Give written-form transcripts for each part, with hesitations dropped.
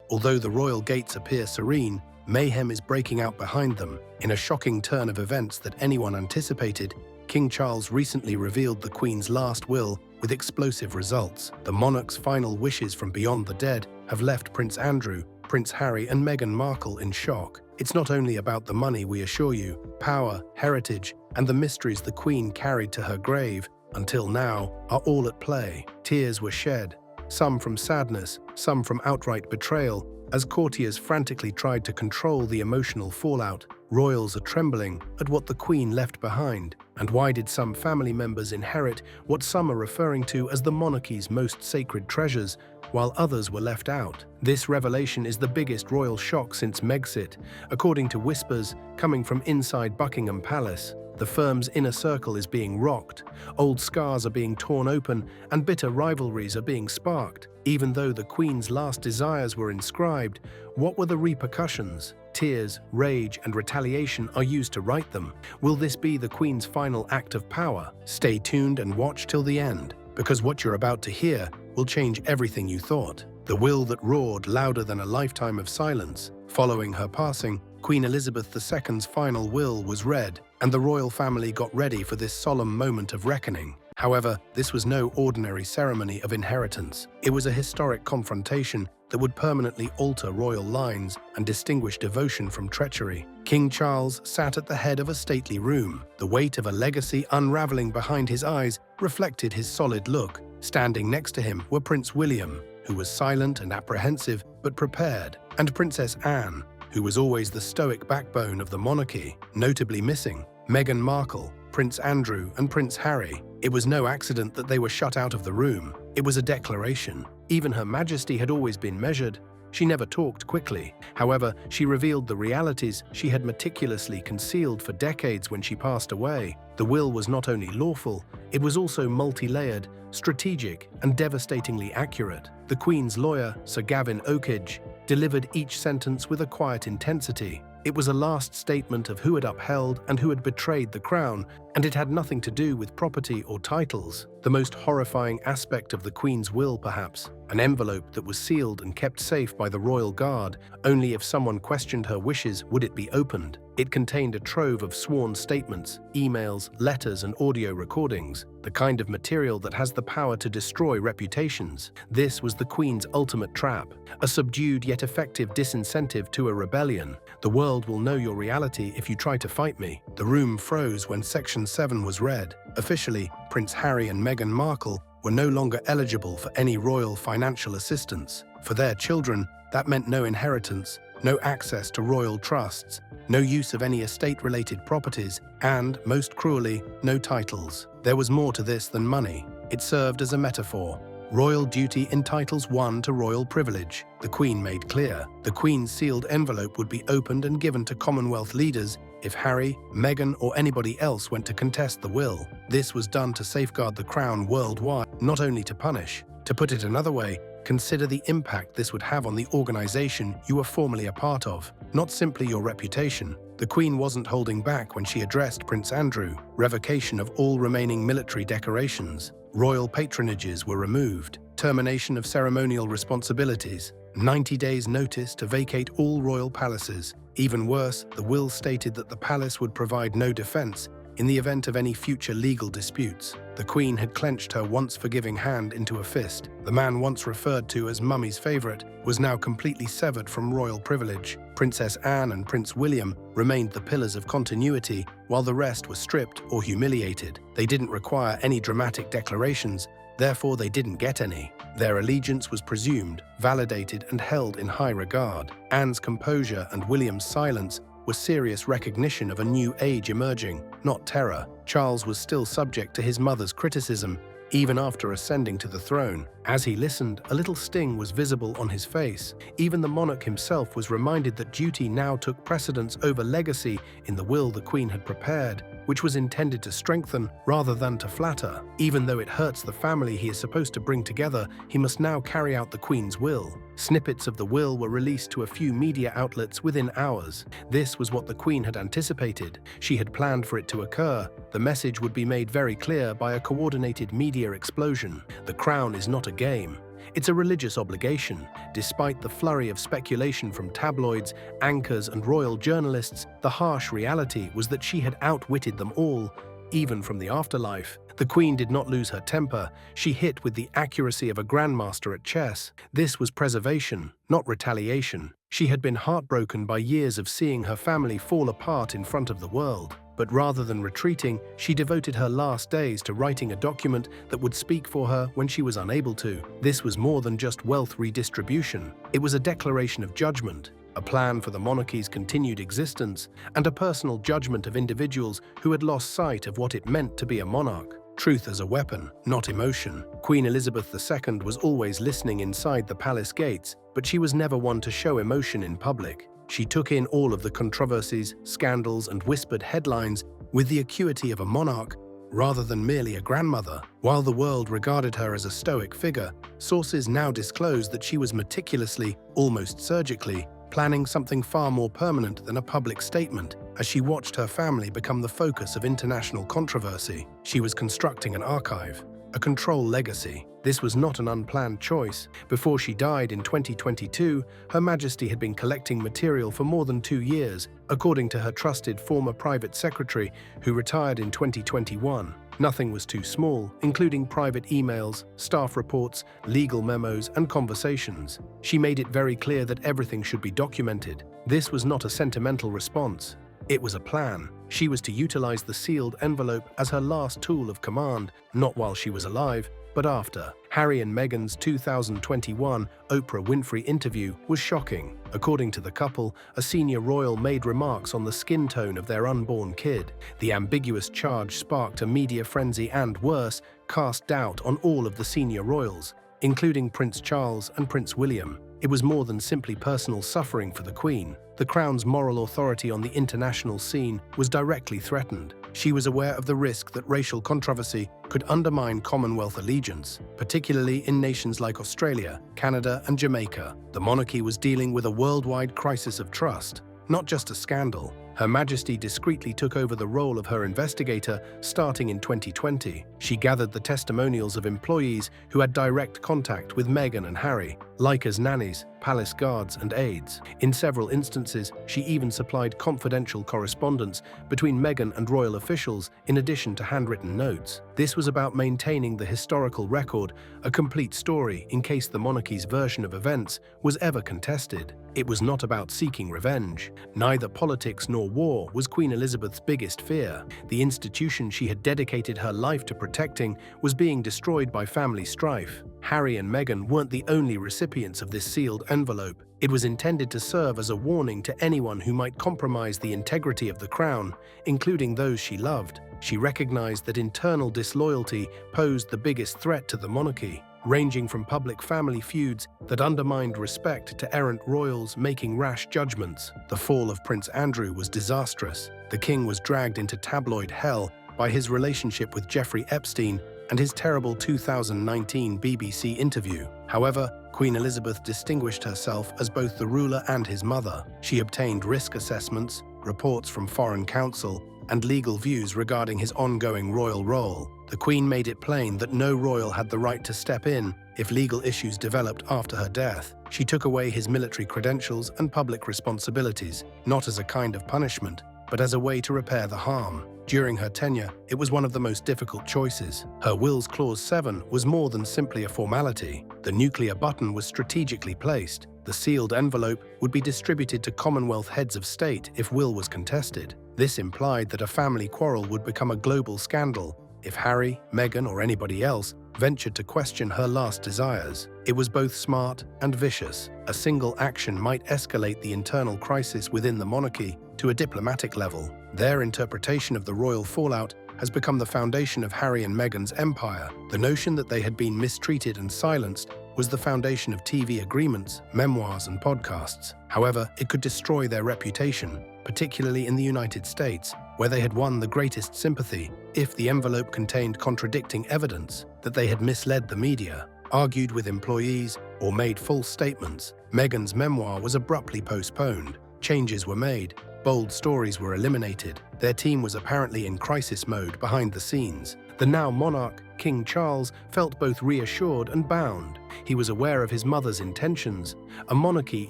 Although the royal gates appear serene, mayhem is breaking out behind them. In a shocking turn of events that anyone anticipated, King Charles recently revealed the Queen's last will with explosive results. The monarch's final wishes from beyond the dead have left Prince Andrew, Prince Harry and Meghan Markle in shock. It's not only about the money, we assure you, power, heritage, and the mysteries the Queen carried to her grave, until now, are all at play. Tears were shed, some from sadness, some from outright betrayal, as courtiers frantically tried to control the emotional fallout. Royals are trembling at what the Queen left behind. And why did some family members inherit what some are referring to as the monarchy's most sacred treasures, while others were left out? This revelation is the biggest royal shock since Megxit, according to whispers coming from inside Buckingham Palace. The firm's inner circle is being rocked, old scars are being torn open, and bitter rivalries are being sparked. Even though the Queen's last desires were inscribed, what were the repercussions? Tears, rage, and retaliation are used to right them. Will this be the Queen's final act of power? Stay tuned and watch till the end, because what you're about to hear will change everything you thought. The will that roared louder than a lifetime of silence. Following her passing, Queen Elizabeth II's final will was read, and the royal family got ready for this solemn moment of reckoning. However, this was no ordinary ceremony of inheritance. It was a historic confrontation that would permanently alter royal lines and distinguish devotion from treachery. King Charles sat at the head of a stately room. The weight of a legacy unraveling behind his eyes reflected his solid look. Standing next to him were Prince William, who was silent and apprehensive but prepared, and Princess Anne, who was always the stoic backbone of the monarchy. Notably missing, Meghan Markle, Prince Andrew, and Prince Harry. It was no accident that they were shut out of the room. It was a declaration. Even Her Majesty had always been measured. She never talked quickly. However, she revealed the realities she had meticulously concealed for decades when she passed away. The will was not only lawful, it was also multi-layered, strategic, and devastatingly accurate. The Queen's lawyer, Sir Gavin Oakage, delivered each sentence with a quiet intensity. It was a last statement of who had upheld and who had betrayed the crown, and it had nothing to do with property or titles. The most horrifying aspect of the Queen's will, perhaps, an envelope that was sealed and kept safe by the royal guard. Only if someone questioned her wishes would it be opened. It contained a trove of sworn statements, emails, letters, and audio recordings, the kind of material that has the power to destroy reputations. This was the Queen's ultimate trap, a subdued yet effective disincentive to a rebellion. The world will know your reality if you try to fight me. The room froze when Section 7 was read. Officially, Prince Harry and Meghan Markle were no longer eligible for any royal financial assistance. For their children, that meant no inheritance, no access to royal trusts, no use of any estate-related properties, and, most cruelly, no titles. There was more to this than money. It served as a metaphor. Royal duty entitles one to royal privilege, the Queen made clear. The Queen's sealed envelope would be opened and given to Commonwealth leaders if Harry, Meghan, or anybody else went to contest the will. This was done to safeguard the crown worldwide, not only to punish. To put it another way, consider the impact this would have on the organization you were formerly a part of, not simply your reputation. The Queen wasn't holding back when she addressed Prince Andrew. Revocation of all remaining military decorations. Royal patronages were removed. Termination of ceremonial responsibilities. 90 days' notice to vacate all royal palaces. Even worse, the will stated that the palace would provide no defense in the event of any future legal disputes. The Queen had clenched her once forgiving hand into a fist. The man once referred to as Mummy's favorite was now completely severed from royal privilege. Princess Anne and Prince William remained the pillars of continuity, while the rest were stripped or humiliated. They didn't require any dramatic declarations, therefore they didn't get any. Their allegiance was presumed, validated, and held in high regard. Anne's composure and William's silence was serious recognition of a new age emerging, not terror. Charles was still subject to his mother's criticism, even after ascending to the throne. As he listened, a little sting was visible on his face. Even the monarch himself was reminded that duty now took precedence over legacy in the will the Queen had prepared, which was intended to strengthen rather than to flatter. Even though it hurts the family he is supposed to bring together, he must now carry out the Queen's will. Snippets of the will were released to a few media outlets within hours. This was what the Queen had anticipated. She had planned for it to occur. The message would be made very clear by a coordinated media explosion. The crown is not a game. It's a religious obligation. Despite the flurry of speculation from tabloids, anchors, and royal journalists, the harsh reality was that she had outwitted them all, even from the afterlife. The Queen did not lose her temper. She hit with the accuracy of a grandmaster at chess. This was preservation, not retaliation. She had been heartbroken by years of seeing her family fall apart in front of the world. But rather than retreating, she devoted her last days to writing a document that would speak for her when she was unable to. This was more than just wealth redistribution. It was a declaration of judgment, a plan for the monarchy's continued existence, and a personal judgment of individuals who had lost sight of what it meant to be a monarch. Truth as a weapon, not emotion. Queen Elizabeth II was always listening inside the palace gates, but she was never one to show emotion in public. She took in all of the controversies, scandals, and whispered headlines with the acuity of a monarch rather than merely a grandmother. While the world regarded her as a stoic figure, sources now disclose that she was meticulously, almost surgically, planning something far more permanent than a public statement. As she watched her family become the focus of international controversy, she was constructing an archive, a control legacy. This was not an unplanned choice. Before she died in 2022, Her Majesty had been collecting material for more than 2 years, according to her trusted former private secretary, who retired in 2021. Nothing was too small, including private emails, staff reports, legal memos, and conversations. She made it very clear that everything should be documented. This was not a sentimental response. It was a plan. She was to utilize the sealed envelope as her last tool of command, not while she was alive, but after. Harry and Meghan's 2021 Oprah Winfrey interview was shocking. According to the couple, a senior royal made remarks on the skin tone of their unborn kid. The ambiguous charge sparked a media frenzy and, worse, cast doubt on all of the senior royals, including Prince Charles and Prince William. It was more than simply personal suffering for the Queen. The Crown's moral authority on the international scene was directly threatened. She was aware of the risk that racial controversy could undermine Commonwealth allegiance, particularly in nations like Australia, Canada, and Jamaica. The monarchy was dealing with a worldwide crisis of trust, not just a scandal. Her Majesty discreetly took over the role of her investigator starting in 2020. She gathered the testimonials of employees who had direct contact with Meghan and Harry, like as nannies, palace guards, and aides. In several instances, she even supplied confidential correspondence between Meghan and royal officials in addition to handwritten notes. This was about maintaining the historical record, a complete story in case the monarchy's version of events was ever contested. It was not about seeking revenge. Neither politics nor war was Queen Elizabeth's biggest fear. The institution she had dedicated her life to protecting was being destroyed by family strife. Harry and Meghan weren't the only recipients of this sealed envelope. It was intended to serve as a warning to anyone who might compromise the integrity of the crown, including those she loved. She recognized that internal disloyalty posed the biggest threat to the monarchy, ranging from public family feuds that undermined respect to errant royals making rash judgments. The fall of Prince Andrew was disastrous. The king was dragged into tabloid hell by his relationship with Jeffrey Epstein and his terrible 2019 BBC interview. However, Queen Elizabeth distinguished herself as both the ruler and his mother. She obtained risk assessments, reports from foreign counsel, and legal views regarding his ongoing royal role. The Queen made it plain that no royal had the right to step in if legal issues developed after her death. She took away his military credentials and public responsibilities, not as a kind of punishment, but as a way to repair the harm. During her tenure, it was one of the most difficult choices. Her will's Clause 7 was more than simply a formality. The nuclear button was strategically placed. The sealed envelope would be distributed to Commonwealth heads of state if will was contested. This implied that a family quarrel would become a global scandal if Harry, Meghan, or anybody else ventured to question her last desires. It was both smart and vicious. A single action might escalate the internal crisis within the monarchy to a diplomatic level. Their interpretation of the royal fallout has become the foundation of Harry and Meghan's empire. The notion that they had been mistreated and silenced was the foundation of TV agreements, memoirs, and podcasts. However, it could destroy their reputation, particularly in the United States, where they had won the greatest sympathy. If the envelope contained contradicting evidence that they had misled the media, argued with employees, or made false statements, Meghan's memoir was abruptly postponed. Changes were made. Bold stories were eliminated. Their team was apparently in crisis mode behind the scenes. The now monarch King Charles felt both reassured and bound. He was aware of his mother's intentions, a monarchy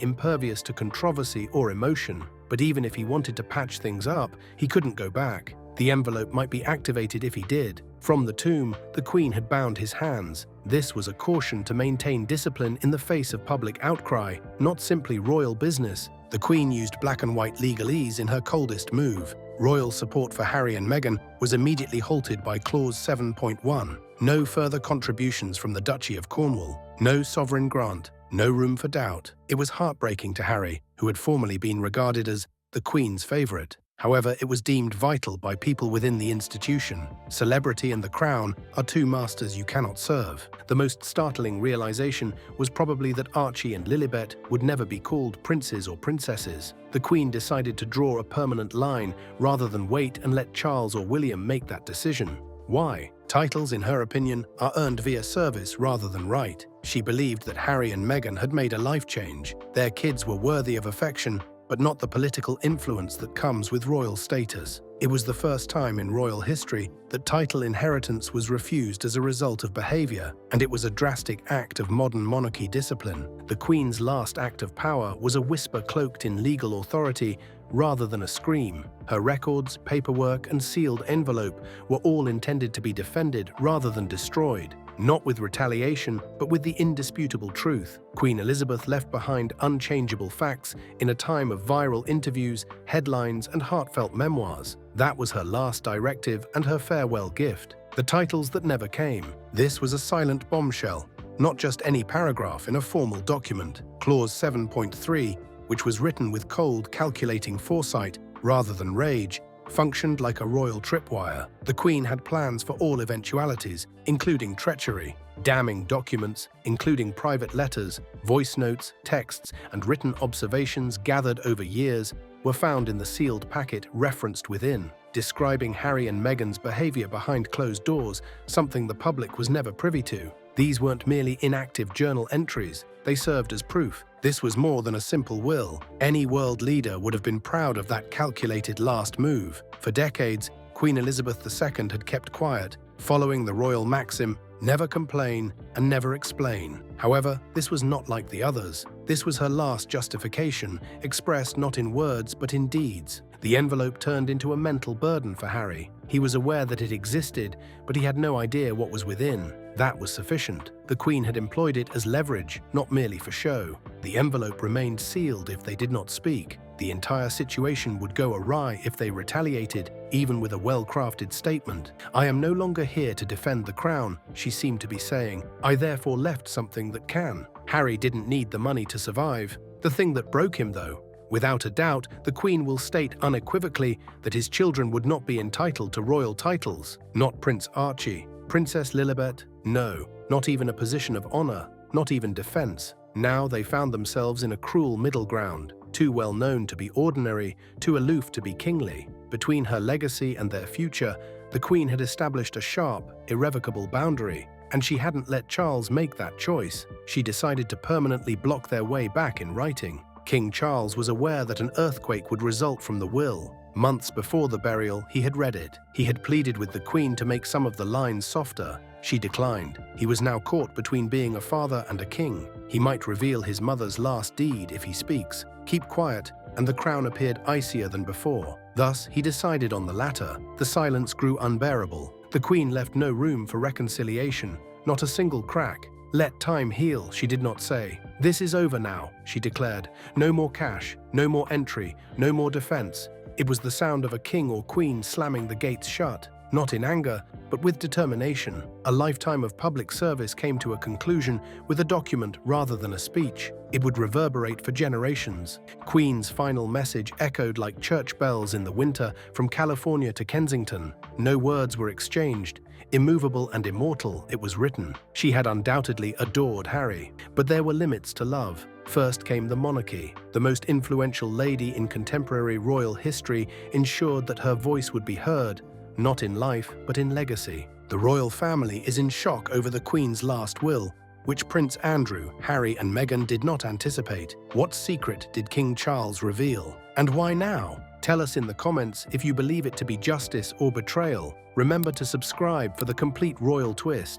impervious to controversy or emotion. But even if he wanted to patch things up, he couldn't go back. The envelope might be activated if he did. From the tomb, the Queen had bound his hands. This was a caution to maintain discipline in the face of public outcry, not simply royal business. The Queen used black and white legalese in her coldest move. Royal support for Harry and Meghan was immediately halted by Clause 7.1. No further contributions from the Duchy of Cornwall. No sovereign grant. No room for doubt. It was heartbreaking to Harry, who had formerly been regarded as the Queen's favourite. However, it was deemed vital by people within the institution. Celebrity and the crown are two masters you cannot serve. The most startling realization was probably that Archie and Lilibet would never be called princes or princesses. The Queen decided to draw a permanent line rather than wait and let Charles or William make that decision. Why? Titles, in her opinion, are earned via service rather than right. She believed that Harry and Meghan had made a life change. Their kids were worthy of affection, but not the political influence that comes with royal status. It was the first time in royal history that title inheritance was refused as a result of behavior, and it was a drastic act of modern monarchy discipline. The Queen's last act of power was a whisper cloaked in legal authority rather than a scream. Her records, paperwork, and sealed envelope were all intended to be defended rather than destroyed. Not with retaliation, but with the indisputable truth. Queen Elizabeth left behind unchangeable facts in a time of viral interviews, headlines, and heartfelt memoirs. That was her last directive and her farewell gift. The titles that never came. This was a silent bombshell, not just any paragraph in a formal document. Clause 7.3, which was written with cold, calculating foresight rather than rage, functioned like a royal tripwire. The Queen had plans for all eventualities, including treachery. Damning documents, including private letters, voice notes, texts, and written observations gathered over years, were found in the sealed packet referenced within, describing Harry and Meghan's behavior behind closed doors, something the public was never privy to. These weren't merely inactive journal entries, they served as proof. This was more than a simple will. Any world leader would have been proud of that calculated last move. For decades, Queen Elizabeth II had kept quiet, following the royal maxim, never complain and never explain. However, this was not like the others. This was her last justification, expressed not in words but in deeds. The envelope turned into a mental burden for Harry. He was aware that it existed, but he had no idea what was within. That was sufficient. The Queen had employed it as leverage, not merely for show. The envelope remained sealed if they did not speak. The entire situation would go awry if they retaliated, even with a well-crafted statement. "I am no longer here to defend the crown," she seemed to be saying. "I therefore left something that can." Harry didn't need the money to survive. The thing that broke him, though. Without a doubt, the Queen will state unequivocally that his children would not be entitled to royal titles. Not Prince Archie. Princess Lilibet? No. Not even a position of honor. Not even defense. Now they found themselves in a cruel middle ground. Too well known to be ordinary, too aloof to be kingly. Between her legacy and their future, the Queen had established a sharp, irrevocable boundary. And she hadn't let Charles make that choice. She decided to permanently block their way back in writing. King Charles was aware that an earthquake would result from the will. Months before the burial, he had read it. He had pleaded with the Queen to make some of the lines softer. She declined. He was now caught between being a father and a king. He might reveal his mother's last deed if he speaks. Keep quiet, and the crown appeared icier than before. Thus, he decided on the latter. The silence grew unbearable. The Queen left no room for reconciliation, not a single crack. "Let time heal," she did not say. "This is over now," she declared. "No more cash, no more entry, no more defense." It was the sound of a king or queen slamming the gates shut, not in anger, but with determination. A lifetime of public service came to a conclusion with a document rather than a speech. It would reverberate for generations. Queen's final message echoed like church bells in the winter from California to Kensington. No words were exchanged. Immovable and immortal, it was written. She had undoubtedly adored Harry, but there were limits to love. First came the monarchy. The most influential lady in contemporary royal history ensured that her voice would be heard, not in life, but in legacy. The royal family is in shock over the Queen's last will, which Prince Andrew, Harry, and Meghan did not anticipate. What secret did King Charles reveal? And why now? Tell us in the comments if you believe it to be justice or betrayal. Remember to subscribe for the complete royal twist.